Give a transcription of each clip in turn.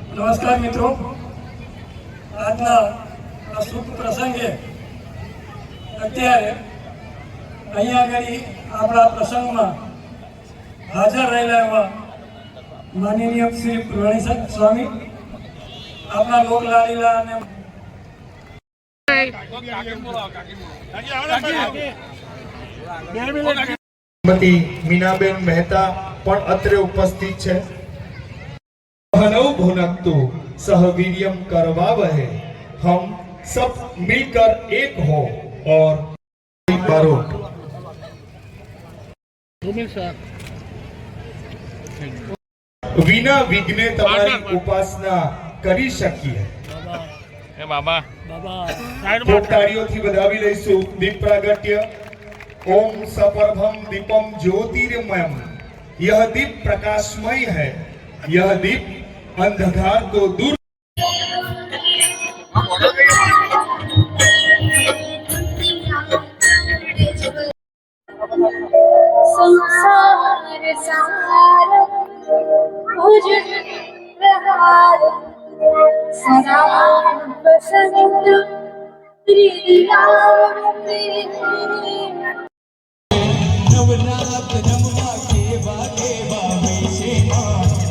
નમસ્કાર મિત્રો, આજના આ શુભ પ્રસંગે અત્યારે અહીંયા આગળ આપણા પ્રસંગમાં હાજર રહેલા એવા માનનીય શ્રી પ્રવીણ સ્વામી, આપણા લોકલાડીલા અને श्रीमती मीनाबेन मेहता पण अत्रे उपस्थित है। हनौ भुनक्तु सह वीर्यम करवावहे, हम सब मिलकर एक हो और करो। विना विघ्ने तमारी उपासना करी शकीए। ताळीओथी વધાવી લઈશું દીપ પ્રાગટ્ય। ओम सपर्भम दीपम ज्योतिर्मयम, यह दीप प्रकाशमय है, यह दीप अंधकार को दूर। संसार सार भुजन प्रहार सदा बसंत हृदयावते। नवनाथ नमवा केवा केवा में सेवा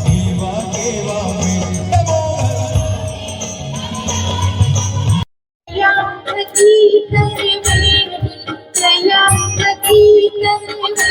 केवा केवा में नमो या प्रति करे में या प्रति करे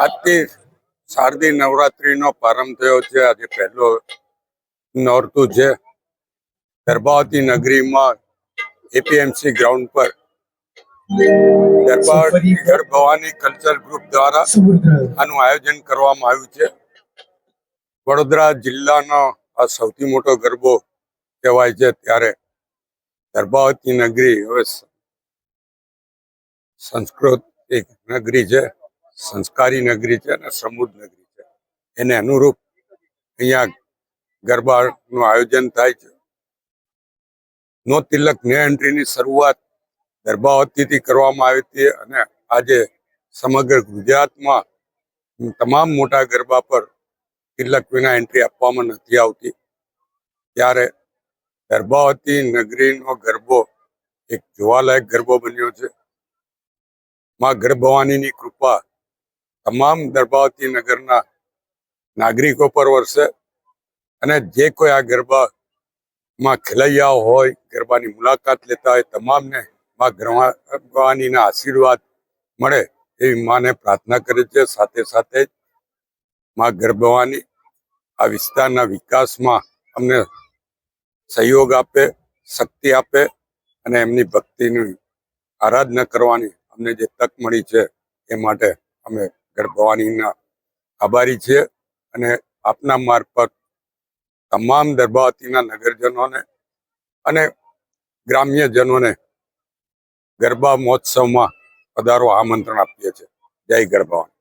આજથી શારદી નવરાત્રીનો પ્રારંભ થયો છે। આજે પહેલો નોરતું છે। ગરબાવતી નગરીમાં એપીએમસી ગ્રાઉન્ડ પર ગરબા ભવાની કલ્ચર ગ્રુપ દ્વારા આનું આયોજન કરવામાં આવ્યું છે। વડોદરા જિલ્લાનો આ સૌથી મોટો ગરબો કહેવાય છે। ત્યારે ગરબાવતી નગરી હવે સંસ્કૃતિક નગરી છે, સંસ્કારી નગરી છે અને સમૃદ્ધ નગરી છે। એને અનુરૂપ અહીંયા ગરબાનું આયોજન થાય છે। નો તિલક નો એન્ટ્રીની શરૂઆત ગરબાવતીથી કરવામાં આવી હતી અને આજે સમગ્ર ગુજરાતમાં તમામ મોટા ગરબા પર તિલક વિના એન્ટ્રી આપવામાં નથી આવતી। ત્યારે ગરબાવતી નગરીનો ગરબો એક જોવાલાયક ગરબો બન્યો છે। માં ગર્ભવાનીની કૃપા તમામ ગર્ભાવતી નગરના નાગરિકો પર વરસે અને જે કોઈ આ ગરબામાં ખેલૈયાઓ હોય, ગરબાની મુલાકાત લેતા હોય, તમામને માં ગર્ભવાનીના આશીર્વાદ મળે એવી માને પ્રાર્થના કરે છે। સાથે સાથે માં ગર્ભવાની આ વિસ્તારના વિકાસમાં અમને સહયોગ આપે, શક્તિ આપે અને એમની ભક્તિની આરાધના કરવાની અમને જે તક મળી છે એ માટે અમે ગર્ભવાનીના આભારી છીએ અને આપના મારફત તમામ ગર્ભાવતીના નગરજનોને અને ગ્રામ્યજનોને ગરબા મહોત્સવમાં પધારવા આમંત્રણ આપીએ છીએ। જય ગરબાવતી।